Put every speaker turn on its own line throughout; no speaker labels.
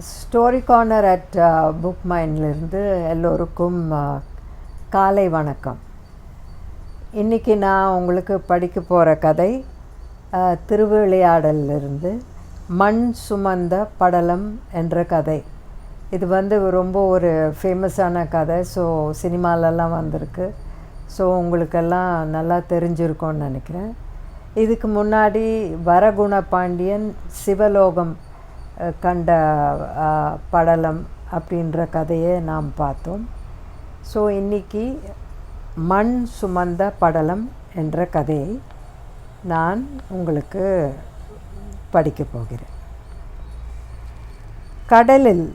Story corner at book மைண்ட்லேருந்து எல்லோருக்கும் காலை வணக்கம். இன்றைக்கி நான் உங்களுக்கு படிக்க போகிற கதை திருவிளையாடலிருந்து மண் சுமந்த படலம் என்ற கதை. இது ரொம்ப ஒரு ஃபேமஸான கதை. ஸோ சினிமாலெல்லாம் வந்திருக்கு. ஸோ உங்களுக்கெல்லாம் நல்லா தெரிஞ்சிருக்கோன்னு நினைக்கிறேன். இதுக்கு முன்னாடி வரகுண பாண்டியன் சிவலோகம் கண்ட படலம் அப்படின்ற கதையை நாம் பார்த்தோம். ஸோ இன்றைக்கி மண் சுமந்த படலம் என்ற கதையை நான் உங்களுக்கு படிக்கப் போகிறேன். கடலில்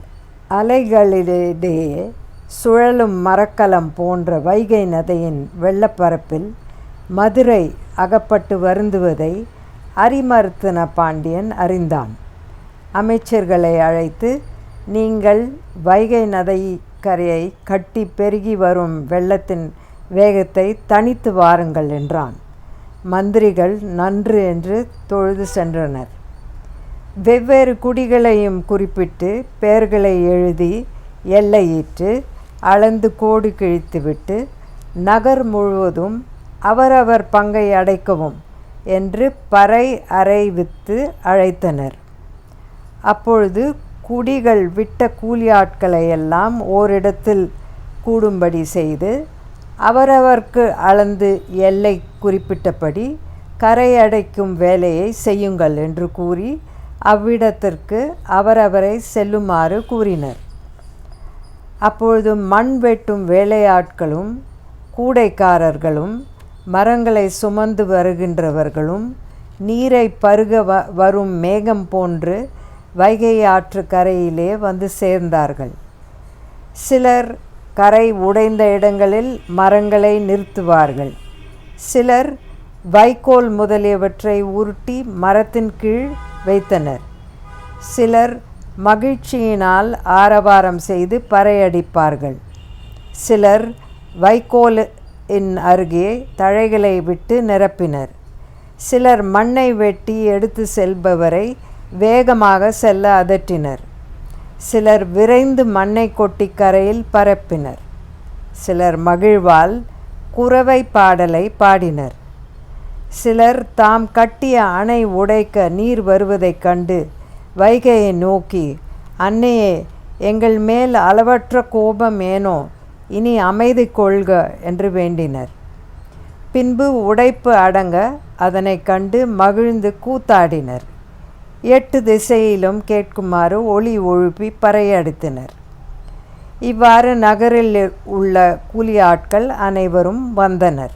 அலைகளிடையே சுழலும் மரக்கலம் போன்ற வைகை நதியின் வெள்ளப்பரப்பில் மதுரை அகப்பட்டு வருந்துவதை அரிமர்த்தன பாண்டியன் அறிந்தான். அமைச்சர்களை அழைத்து, நீங்கள் வைகை நதிக்கரையை கட்டி பெருகி வரும் வெள்ளத்தின் வேகத்தை தனித்து வாருங்கள் என்றான். மந்திரிகள் நன்று என்று தொழுது சென்றனர். வெவ்வேறு குடிகளையும் குறிப்பிட்டு பெயர்களை எழுதி எல்லையிட்டு அளந்து கோடு கிழித்துவிட்டு நகர் முழுவதும் அவரவர் பங்கை அடைக்கவும் என்று பறை அறைவித்து அழைத்தனர். அப்பொழுது குடிகள் விட்ட கூலியாட்களை எல்லாம் ஓரிடத்தில் கூடும்படி செய்து அவரவர்க்கு அளந்து எல்லை குறிப்பிட்டபடி கரையடைக்கும் வேலையை செய்யுங்கள் என்று கூறி அவ்விடத்திற்கு அவரவரை செல்லுமாறு கூறினர். அப்பொழுது மண் வெட்டும் வேலையாட்களும் கூடைக்காரர்களும் மரங்களை சுமந்து வருகின்றவர்களும் நீரை பருக வரும் மேகம் போன்று வைகை ஆற்று கரையிலே வந்து சேர்ந்தார்கள். சிலர் கரை உடைந்த இடங்களில் மரங்களை நிறுத்துவார்கள். சிலர் வைக்கோல் முதலியவற்றை உருட்டி மரத்தின் கீழ் வைத்தனர். சிலர் மகிழ்ச்சியினால் ஆரவாரம் செய்து பறையடிப்பார்கள். சிலர் வைக்கோலின் அருகே தழைகளை விட்டு நிரப்பினர். சிலர் மண்ணை வெட்டி எடுத்து செல்பவரை வேகமாக செல்ல அதட்டினர். சிலர் விரைந்து மண்ணை கொட்டி கரையில் பரப்பினர். சிலர் மகிழ்வால் குரவை பாடலை பாடினர். சிலர் தாம் கட்டிய அணை உடைக்க நீர் வருவதைக் கண்டு வைகையை நோக்கி, அன்னையே, எங்கள் மேல் அளவற்ற கோபம் ஏனோ, இனி அமைதி கொள்க என்று வேண்டினர். பின்பு உடைப்பு அடங்க அதனை கண்டு மகிழ்ந்து கூத்தாடினர். 8 திசையிலும் கேட்குமாறு ஒளி ஒழுப்பி பறையடித்தனர். இவ்வாறு நகரில் உள்ள கூலியாட்கள் அனைவரும் வந்தனர்.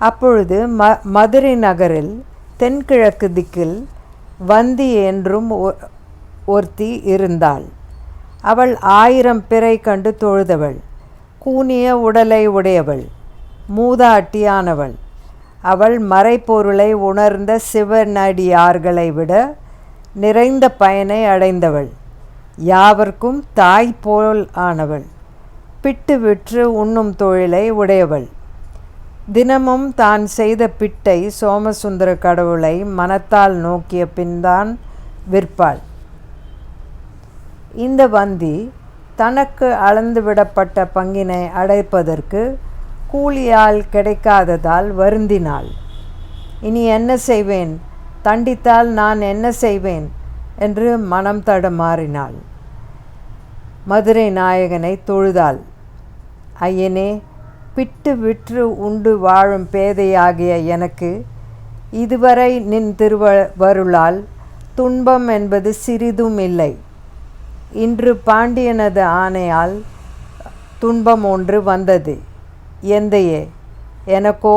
அப்பொழுது மதுரை நகரில் தென்கிழக்கு திக்கில் வந்தி என்றும் ஒருத்தி இருந்தாள். அவள் 1000 பிறை கண்டு தொழுதவள். கூனிய உடலை உடையவள், மூதாட்டியானவள். அவள் மறைப்பொருளை உணர்ந்த சிவனடியார்களை விட நிறைந்த பயனை அடைந்தவள். யாவர்க்கும் தாய் போல் ஆனவள். பிட்டு விற்று உண்ணும் தொழிலை உடையவள். தினமும் தான் செய்த பிட்டை சோமசுந்தர கடவுளை மனத்தால் நோக்கிய பின்தான் விற்பாள். இந்த வந்தி தனக்கு அளந்துவிடப்பட்ட பங்கினை அடைப்பதற்கு கூலியால் கிடைக்காததால் வருந்தினாள். இனி என்ன செய்வேன், தண்டித்தால் நான் என்ன செய்வேன் என்று மனம் தடமாறினாள். மதுரை நாயகனை தொழுதாள். ஐயனே, பிட்டு விற்று உண்டு வாழும் பேதையாகிய எனக்கு இதுவரை நின் திருவருளால் துன்பம் என்பது சிறிதும் இல்லை. இன்று பாண்டியனது ஆணையால் துன்பம் ஒன்று வந்தது. எந்தையே, எனக்கோ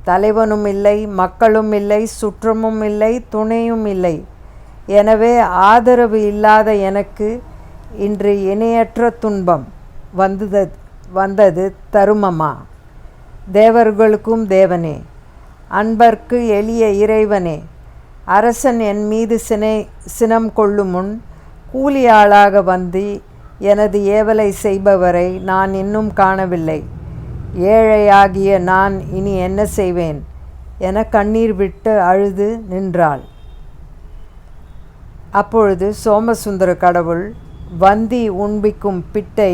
தலைவனும் இல்லை, மக்களும் இல்லை, சுற்றமும் இல்லை, துணையும் இல்லை. எனவே ஆதரவு இல்லாத எனக்கு இன்று இணையற்ற துன்பம் வந்தது தருமமா? தேவர்களுக்கும் தேவனே, அன்பர்க்கு எளிய இறைவனே, அரசன் என் மீது சினம் கொள்ளும் முன் கூலியாளாக வந்து எனது ஏவலை செய்பவரை நான் இன்னும் காணவில்லை. ஏழையாகிய நான் இனி என்ன செய்வேன் என கண்ணீர் விட்டு அழுது நின்றாள். அப்பொழுது சோமசுந்தர கடவுள் வந்தி உண்பிக்கும் பிட்டை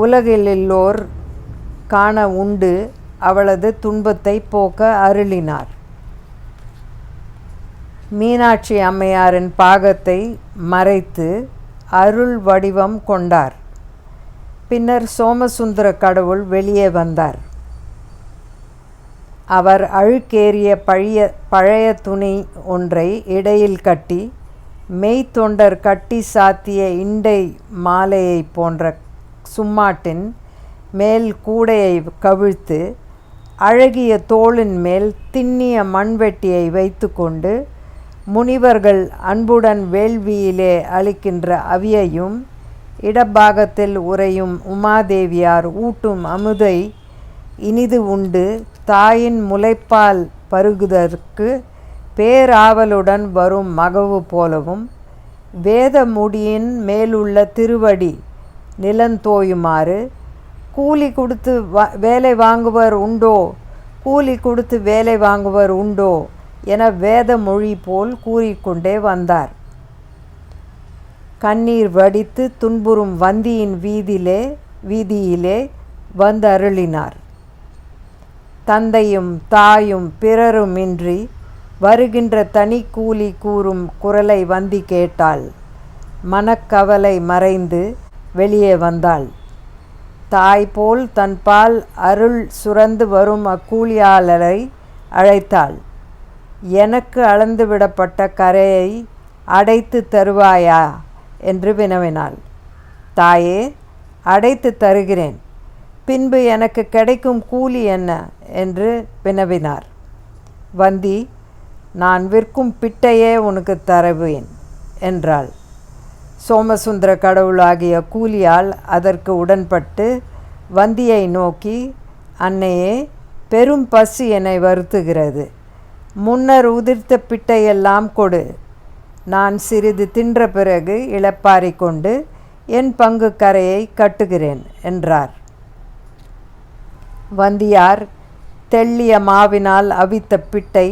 உலகிலெல்லோர் காண உண்டு அவளது துன்பத்தை போக்க அருளினார். மீனாட்சி அம்மையாரின் பாகத்தை மறைத்து அருள் வடிவம் கொண்டார். பின்னர் சோமசுந்தர கடவுள் வெளியே வந்தார். அவர் அழுக்கேறிய பழைய துணி ஒன்றை இடையில் கட்டி மெய்த்தொண்டர் கட்டி சாத்திய இண்டை மாலையை போன்ற சும்மாட்டின் மேல் கூடையை கவிழ்த்து அழகிய தோளின் மேல் திண்ணிய மண்வெட்டியை வைத்து கொண்டு முனிவர்கள் அன்புடன் வேள்வியிலே அளிக்கின்ற அவியையும் இடப்பாகத்தில் உறையும் உமாதேவியார் ஊட்டும் அமுதை இனிது உண்டு தாயின் முலைப்பால் பருகுதற்கு பேராவலுடன் வரும் மகவு போலவும் வேத முடியின் மேலுள்ள திருவடி நிலந்தோயுமாறு கூலி கொடுத்து வேலை வாங்குவர் உண்டோ, கூலி கொடுத்து வேலை வாங்குவர் உண்டோ என வேத மொழி போல் கூறிக்கொண்டே வந்தார். கண்ணீர் வடித்து துன்புறும் வந்தியின் வீதியிலே வந்தருளினார். தந்தையும் தாயும் பிறருமின்றி வருகின்ற தனி கூலி கூறும் குரலை வந்தி கேட்டாள். மனக்கவலை மறைந்து வெளியே வந்தாள். தாய் போல் தன்பால் அருள் சுரந்து வரும் அக்கூலியாளரை அழைத்தாள். எனக்கு அளந்து விடப்பட்ட கரையை அடைத்து தருவாயா என்று வினவினாள். தாயே, அடைத்து தருகிறேன், பின்பு எனக்கு கிடைக்கும் கூலி என்ன என்று வினவினார். வந்தி, நான் விற்கும் பிட்டையே உனக்கு தருவேன் என்றாள். சோமசுந்தர கடவுளாகிய கூலியால் அதற்கு உடன்பட்டு வந்தியை நோக்கி, அன்னையே, பெரும் பசி என்னை வருத்துகிறது. முன்னர் உதிர்த்த பிட்டையெல்லாம் கொடு. நான் சிறிது தின்ற பிறகு இளைப்பாரி கொண்டு என் பங்கு கரையை கட்டுகிறேன் என்றார். வந்தியார் தெள்ளிய மாவினால் அவித்த பிட்டை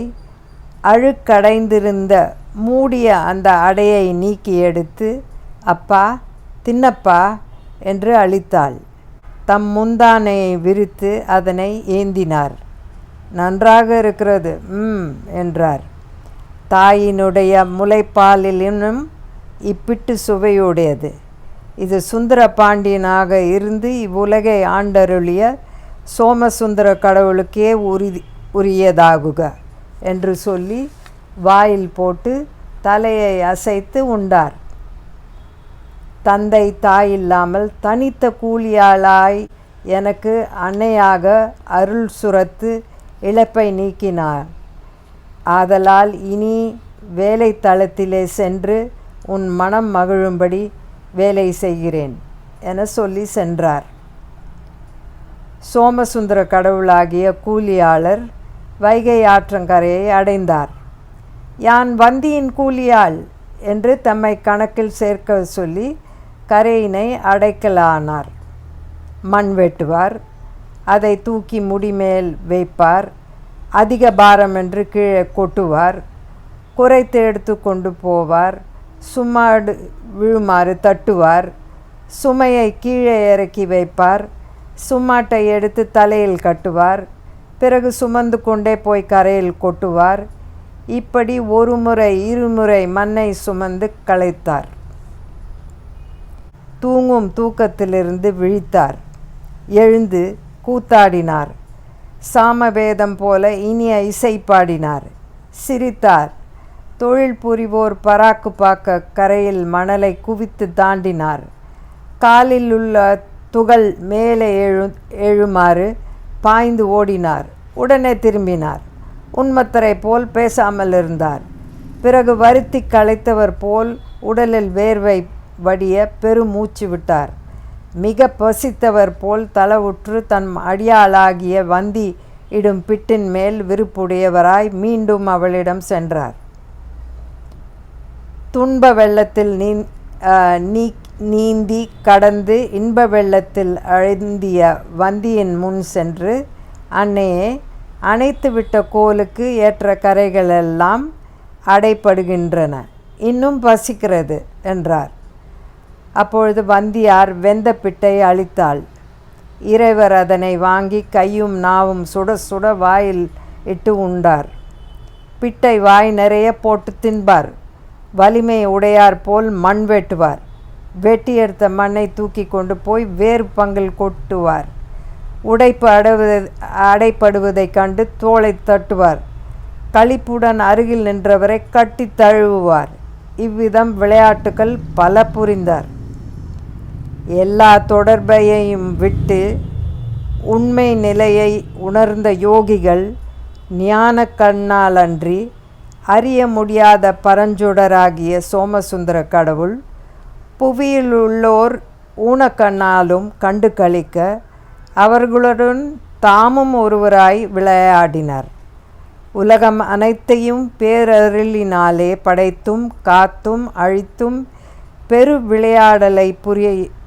அழுக்கடைந்திருந்த மூடிய அந்த அடையை நீக்கி எடுத்து, அப்பா, தின்னப்பா என்று அளித்தாள். தம் முந்தானையை விரித்து அதனை ஏந்தினார். நன்றாக இருக்கிறது என்றார். தாயினுடைய முலைப்பாலிலும் இப்பிட்டு சுவையுடையது. இது சுந்தர பாண்டியனாக இருந்து இவ்வுலகை ஆண்டருளிய சோமசுந்தர கடவுளுக்கே உரியதாகுக என்று சொல்லி வாயில் போட்டு தலையை அசைத்து உண்டார். தந்தை தாயில்லாமல் தனித்த கூலியாளாய் எனக்கு அன்னையாக அருள் சுரத்து இழப்பை நீக்கினார். ஆதலால் இனி வேலை தளத்திலே சென்று உன் மனம் மகிழும்படி வேலை செய்கிறேன் என சொல்லி சென்றார். சோமசுந்தர கடவுளாகிய கூலியாளர் வைகை ஆற்றங்கரையை அடைந்தார். யான் வந்தியின் கூலியாள் என்று தம்மை கணக்கில் சேர்க்க சொல்லி கரையினை அடைக்கலானார். மண் வெட்டுவார், அதை தூக்கி முடிமேல் வைப்பார், அதிக பாரம் என்று கீழே கொட்டுவார், குறைத்து எடுத்து கொண்டு போவார், சும்மாடு விழுமாறு தட்டுவார், சுமையை கீழே இறக்கி வைப்பார், சும்மாட்டை எடுத்து தலையில் கட்டுவார், பிறகு சுமந்து கொண்டே போய் கரையில் கொட்டுவார். இப்படி ஒரு முறை இருமுறை மண்ணை சுமந்து களைத்தார். தூங்கும் தூக்கத்திலிருந்து விழித்தார். எழுந்து கூத்தாடினார். சாமவேதம் போல இனிய இசை பாடினார். சிரித்தார். தொழில் புரிவோர் பராக்கு பார்க்க கரையில் மணலை குவித்து தாண்டினார். காலில் உள்ள துகள் மேலே எழுமாறு பாய்ந்து ஓடினார். உடனே திரும்பினார். உன்மத்தரை போல் பேசாமல் இருந்தார். பிறகு வருத்தி களைத்தவர் போல் உடலில் வேர்வை வடிய பெருமூச்சு விட்டார். மிக பசித்தவர் போல் தளவுற்று தன் அடியாளாகிய வந்தி இடும் பிட்டின் மேல் விருப்புடையவராய் மீண்டும் அவளிடம் சென்றார். துன்ப வெள்ளத்தில் நீந்தி கடந்து இன்ப வெள்ளத்தில் அழுந்திய வந்தியின் முன் சென்று, அன்னையே, அணைத்து விட்ட கோலுக்கு ஏற்ற கரைகளெல்லாம் அடைப்படுகின்றன. இன்னும் பசிக்கிறது என்றார். அப்பொழுது வந்தியார் வெந்த பிட்டை அளித்தாள். இறைவர் அதனை வாங்கி கையும் நாவும் சுட சுட வாயில் இட்டு உண்டார். பிட்டை வாய் நிறைய போட்டு தின்பார். வலிமை உடையார் போல் மண் வெட்டுவார். வெட்டி எடுத்த மண்ணை தூக்கி கொண்டு போய் வேறு பங்கில் கொட்டுவார். உடைப்பு அடைப்படுவதைக் கண்டு தோளை தட்டுவார். களிப்புடன் அருகில் நின்றவரை கட்டி தழுவுவார். இவ்விதம் விளையாட்டுக்கள் பல புரிந்தார். எல்லா தொடர்பையையும் விட்டு உண்மை நிலையை உணர்ந்த யோகிகள் ஞான கண்ணாலன்றி அறிய முடியாத பரஞ்சுடராகிய சோமசுந்தர கடவுள் புவியில் உள்ளோர் ஊனக்கண்ணாலும் கண்டு களிக்க அவர்களுடன் தாமும் ஒருவராய் விளையாடினார். உலகம் அனைத்தையும் பேரருளினாலே படைத்தும் காத்தும் அழித்தும் பெரு விளையாடலை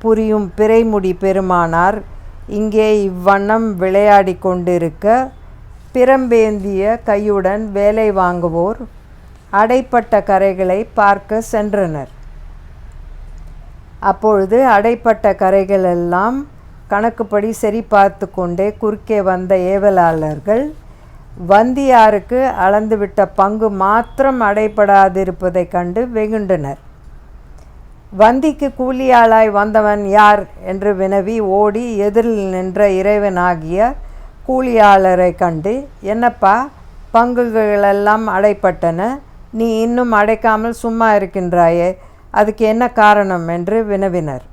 புரியும் பிறைமுடி பெருமானார் இங்கே இவ்வண்ணம் விளையாடி கொண்டிருக்க பிரம்பேந்திய கையுடன் வேலை வாங்குவோர் அடைப்பட்ட கரைகளை பார்க்க சென்றனர். அப்பொழுது அடைப்பட்ட கரைகளெல்லாம் கணக்குப்படி சரி பார்த்து கொண்டே குறுக்கே வந்த ஏவலாளர்கள் வந்தியாருக்கு அளந்துவிட்ட பங்கு மாத்திரம் அடைப்படாதிருப்பதைக் கண்டு வெகுண்டனர். வந்திக்கு கூலியாளாய் வந்தவன் யார் என்று வினவி ஓடி எதிரில் நின்ற இறைவனாகிய கூலியாளரை கண்டு, என்னப்பா, பங்குகளெல்லாம் அடைப்பட்டன, நீ இன்னும் அடைக்காமல் சும்மா இருக்கின்றாயே, அதுக்கு என்ன காரணம் என்று வினவினர்.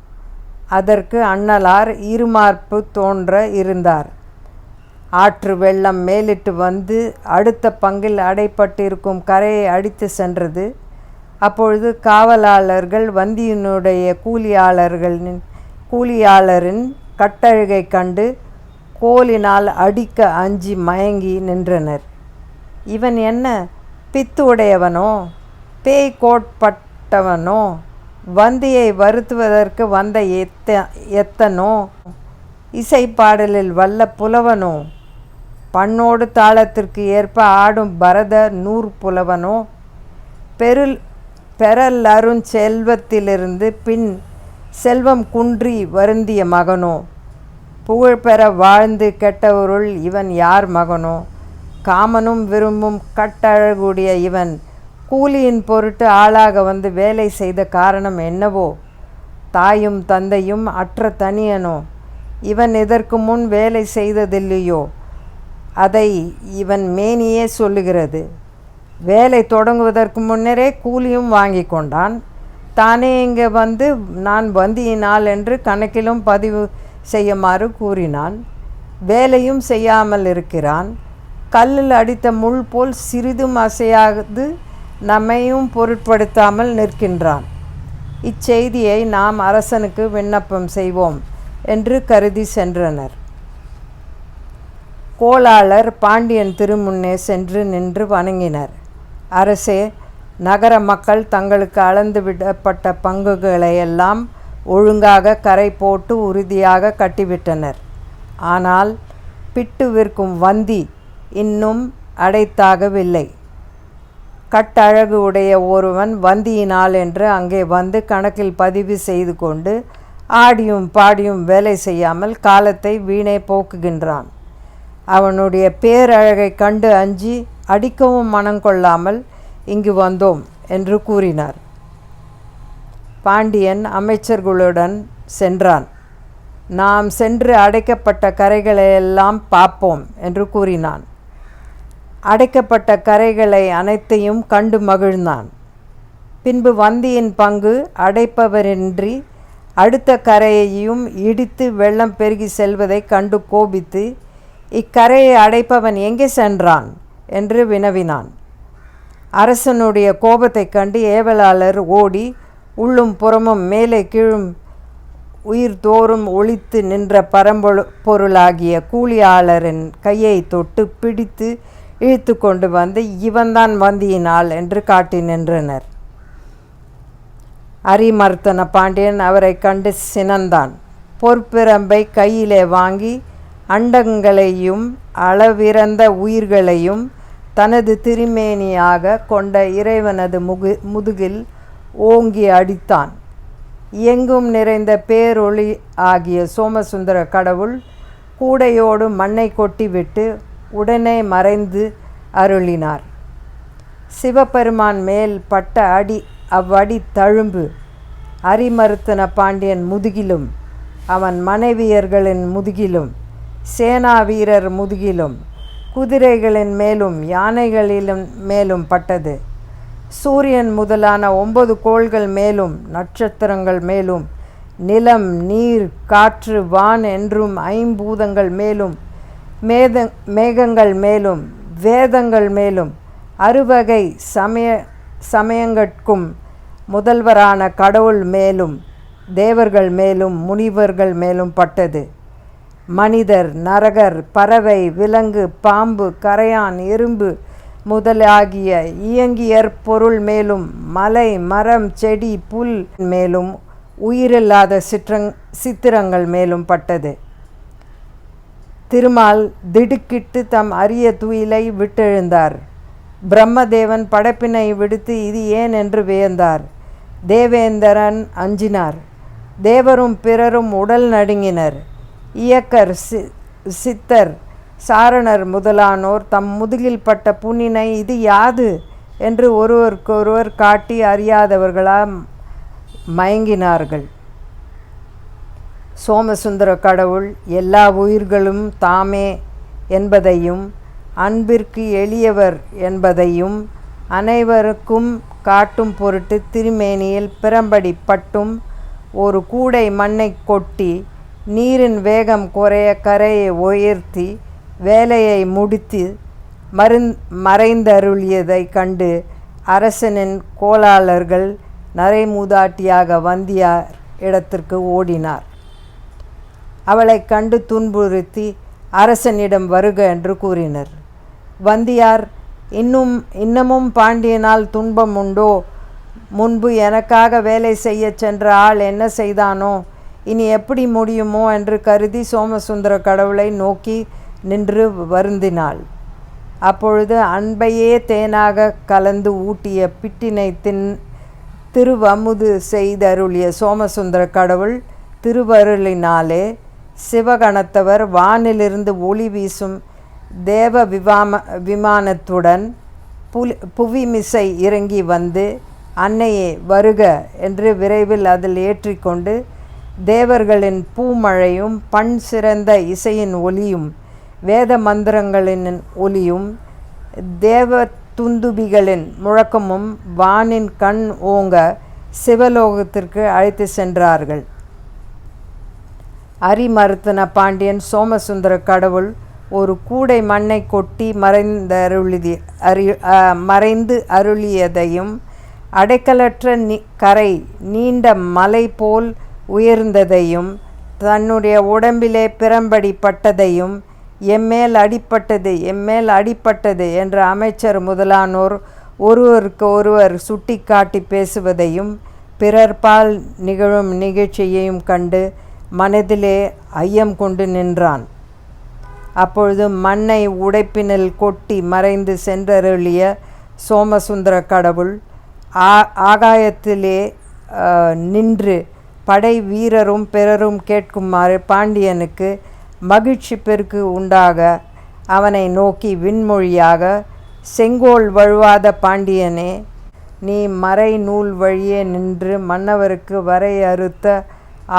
அதற்கு அண்ணலார் இருமார்பு தோன்ற இருந்தார். ஆற்று வெள்ளம் மேலிட்டு வந்து அடுத்த பங்கில் அடைப்பட்டிருக்கும் கரையை அடித்து சென்றது. அப்பொழுது காவலாளர்கள் வந்தியினுடைய கூலியாளரின் கட்டழகை கண்டு கோலினால் அடிக்க அஞ்சி மயங்கி நின்றனர். இவன் என்ன பித்து உடையவனோ, பேய் கோட்பட்டவனோ, வந்தியை வருத்துவதற்கு வந்த எத்தனோ, இசைப்பாடலில் வல்ல புலவனோ, பண்ணோடு தாளத்திற்கு ஏற்ப ஆடும் பரத நூற்புலவனோ, பெறலருஞ் செல்வத்திலிருந்து பின் செல்வம் குன்றி வருந்திய மகனோ, புகழ்பெற வாழ்ந்து கெட்டவருள் இவன் யார் மகனோ, காமனும் விரும்பும் கட்டழகுடைய இவன் கூலியின் பொருட்டு ஆளாக வந்து வேலை செய்த காரணம் என்னவோ, தாயும் தந்தையும் அற்ற தனியனோ, இவன் இதற்கு முன் வேலை செய்ததில்லையோ, அதை இவன் மேனியே சொல்லுகிறது. வேலை தொடங்குவதற்கு முன்னரே கூலியும் வாங்கி கொண்டான். தானே இங்கே வந்து நான் வந்தியினால் என்று கணக்கிலும் பதிவு செய்யுமாறு கூறினான். வேலையும் செய்யாமல் இருக்கிறான். கல்லில் அடித்த முள் போல் சிறிதும் அசையாது நம்மையும் பொருட்படுத்தாமல் நிற்கின்றான். இச்செய்தியை நாம் அரசனுக்கு விண்ணப்பம் செய்வோம் என்று கருதி சென்றனர். கோளாளர் பாண்டியன் திருமுன்னே சென்று நின்று வணங்கினர். அரசே, நகர மக்கள் தங்களுக்கு அளந்து விடப்பட்ட பங்குகளையெல்லாம் ஒழுங்காக கரை போட்டு உறுதியாக கட்டிவிட்டனர். ஆனால் பிட்டு விற்கும் வந்தி இன்னும் அடைத்தாகவில்லை. கட்டழகு உடைய ஒருவன் வந்தியினால் என்று அங்கே வந்து கணக்கில் பதிவு செய்து கொண்டு ஆடியும் பாடியும் வேலை செய்யாமல் காலத்தை வீணே போக்குகின்றான். அவனுடைய பேரழகை கண்டு அஞ்சி அடிக்கவும் மனங்கொள்ளாமல் இங்கு வந்தோம் என்று கூறினார். பாண்டியன் அமைச்சர்களுடன் சென்றான். நாம் சென்று அடைக்கப்பட்ட கரைகளையெல்லாம் பார்ப்போம் என்று கூறினான். அடைக்கப்பட்ட கரைகளை அனைத்தையும் கண்டு மகிழ்ந்தான். பின்பு வந்தியின் பங்கு அடைப்பவரின்றி அடுத்த கரையையும் இடித்து வெள்ளம் பெருகி செல்வதை கண்டு கோபித்து, இக்கரையை அடைப்பவன் எங்கே சென்றான் என்று வினவினான். அரசனுடைய கோபத்தை கண்டு ஏவலாளர் ஓடி உள்ளும் புறமும் மேலே கீழும் உயிர் தோறும் ஒளித்து நின்ற பொருளாகிய கூலியாளரின் கையை தொட்டு பிடித்து இழுத்து கொண்டு வந்து இவன்தான் வந்தியினால் என்று காட்டி நின்றனர். அரிமர்த்தன பாண்டியன் அவரை கண்டு சினந்தான். பொற்பிரம்பை கையிலே வாங்கி அண்டங்களையும் அளவிறந்த உயிர்களையும் தனது திருமேனியாக கொண்ட இறைவனது முதுகில் ஓங்கி அடித்தான். எங்கும் நிறைந்த பேரொளி ஆகிய சோமசுந்தர கடவுள் கூடையோடு மண்ணை கொட்டிவிட்டு உடனே மறைந்து அருளினார். சிவபெருமான் மேல் பட்ட அவ்வடி தழும்பு அரிமர்த்தன பாண்டியன் முதுகிலும் அவன் மனைவியர்களின் முதுகிலும் சேனா வீரர் முதுகிலும் குதிரைகளின் மேலும் யானைகளிலும் மேலும் பட்டது. சூரியன் முதலான 9 கோள்கள் மேலும் நட்சத்திரங்கள் மேலும் நிலம் நீர் காற்று வான் என்றும் ஐம்பூதங்கள் மேலும் மேகங்கள் மேலும் வேதங்கள் மேலும் 6 வகை சமயங்கட்கும் முதல்வரான கடவுள் மேலும் தேவர்கள் மேலும் முனிவர்கள் மேலும் பட்டது. மனிதர் நரகர் பறவை விலங்கு பாம்பு கரையான் எறும்பு முதலாகிய இயங்கியற் பொருள் மேலும் மலை மரம் செடி புல் மேலும் உயிரில்லாத சித்திரங்கள் மேலும் பட்டது. திருமால் திடுக்கிட்டு தம் அரிய துயிலை விட்டெழுந்தார். பிரம்மதேவன் படைப்பினை விடுத்து இது ஏன் என்று வியந்தார். தேவேந்திரன் அஞ்சினார். தேவரும் பிறரும் உடல் நடுங்கினர். இயக்கர் சித்தர் சாரணர் முதலானோர் தம் முதுகில் பட்ட புண்ணினை இது யாது என்று ஒருவருக்கொருவர் காட்டி அறியாதவர்களால் மயங்கினார்கள். சோமசுந்தர கடவுள் எல்லா உயிர்களும் தாமே என்பதையும் அன்பிற்கு எளியவர் என்பதையும் அனைவருக்கும் காட்டும் பொருட்டு திருமேனியில் பிறம்படி பட்டும் ஒரு கூடை மண்ணை கொட்டி நீரின் வேகம் குறைய கரையை உயர்த்தி வேலையை முடித்து மறைந்தருளியதை கண்டு அரசனின் கோளாளர்கள் நரைமூதாட்டியாக வந்தியார் இடத்திற்கு ஓடினார். அவளை கண்டு துன்புறுத்தி அரசனிடம் வருக என்று கூறினர். வந்தியார் இன்னமும் பாண்டியனால் துன்பம் உண்டோ? முன்பு எனக்காக வேலை செய்ய சென்ற ஆள் என்ன செய்தானோ? இனி எப்படி முடியுமோ என்று கருதி சோமசுந்தர கடவுளை நோக்கி நின்று வருந்தினாள். அப்பொழுது அன்பையே தேனாக கலந்து ஊட்டிய பிட்டினை திருவமுது செய்தருளிய சோமசுந்தர கடவுள் திருவருளினாலே சிவகணத்தவர் வானிலிருந்து ஒளி வீசும் தேவ விமானத்துடன் புவிமிசை இறங்கி வந்து அன்னையே வருக என்று விரைவில் அதில் ஏற்றிக்கொண்டு தேவர்களின் பூமழையும் பண் சிறந்த இசையின் ஒலியும் வேத மந்திரங்களின் ஒலியும் தேவ துந்துபிகளின் முழக்கமும் வானின் கண் ஓங்க சிவலோகத்திற்கு அழைத்து சென்றார்கள். அரிமர்த்தன பாண்டியன் சோமசுந்தர கடவுள் ஒரு கூடை மண்ணை கொட்டி மறைந்து அருளியதையும் அடைக்கலற்ற கரை நீண்ட மலை போல் உயர்ந்ததையும் தன்னுடைய உடம்பிலே பிறம்படி பட்டதையும் எம்மேல் அடிப்பட்டது என்ற அமைச்சர் முதலானோர் ஒருவருக்கு ஒருவர் சுட்டி காட்டி பேசுவதையும் பிறர்பால் நிகழும் நிகழ்ச்சியையும் கண்டு மனதிலே ஐயம் கொண்டு நின்றான். அப்பொழுது மண்ணை உடைப்பினில் கொட்டி மறைந்து சென்றருளிய சோமசுந்தர கடவுள் ஆகாயத்திலே நின்று படை வீரரும் பிறரும் கேட்குமாறு பாண்டியனுக்கு மகிழ்ச்சி பெருக்கு உண்டாக அவனை நோக்கி விண்மொழியாக, செங்கோல் வழுவாத பாண்டியனே, நீ மறை நூல் வழியே நின்று மன்னவருக்கு வரை அறுத்த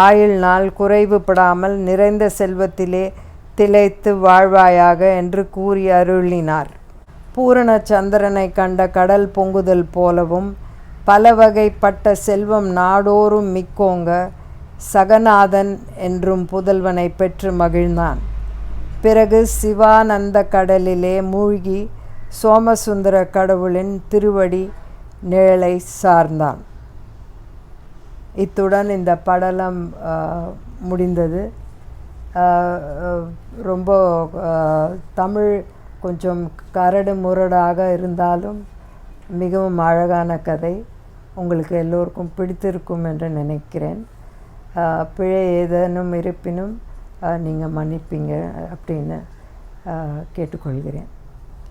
ஆயுள் நாள் குறைவுபடாமல் நிறைந்த செல்வத்திலே திளைத்து வாழ்வாயாக என்று கூறி அருளினார். பூரண சந்திரனை கண்ட கடல் பொங்குதல் போலவும் பல வகைப்பட்ட செல்வம் நாடோறும் மிக்கோங்க சகநாதன் என்றும் புதல்வனை பெற்று மகிழ்ந்தான். பிறகு சிவானந்த கடலிலே மூழ்கி சோமசுந்தர கடவுளின் திருவடி நிழலை சார்ந்தான். இத்துடன் இந்த படலம் முடிந்தது. ரொம்ப தமிழ் கொஞ்சம் கரடு முரடாக இருந்தாலும் மிகவும் அழகான கதை. உங்களுக்கு எல்லோருக்கும் பிடித்திருக்கும் என்று நினைக்கிறேன். பிழை ஏதேனும் இருப்பினும் நீங்கள் மன்னிப்பீங்க அப்படின்னு கேட்டுக்கொள்கிறேன்.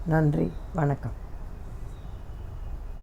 நன்றி, வணக்கம்.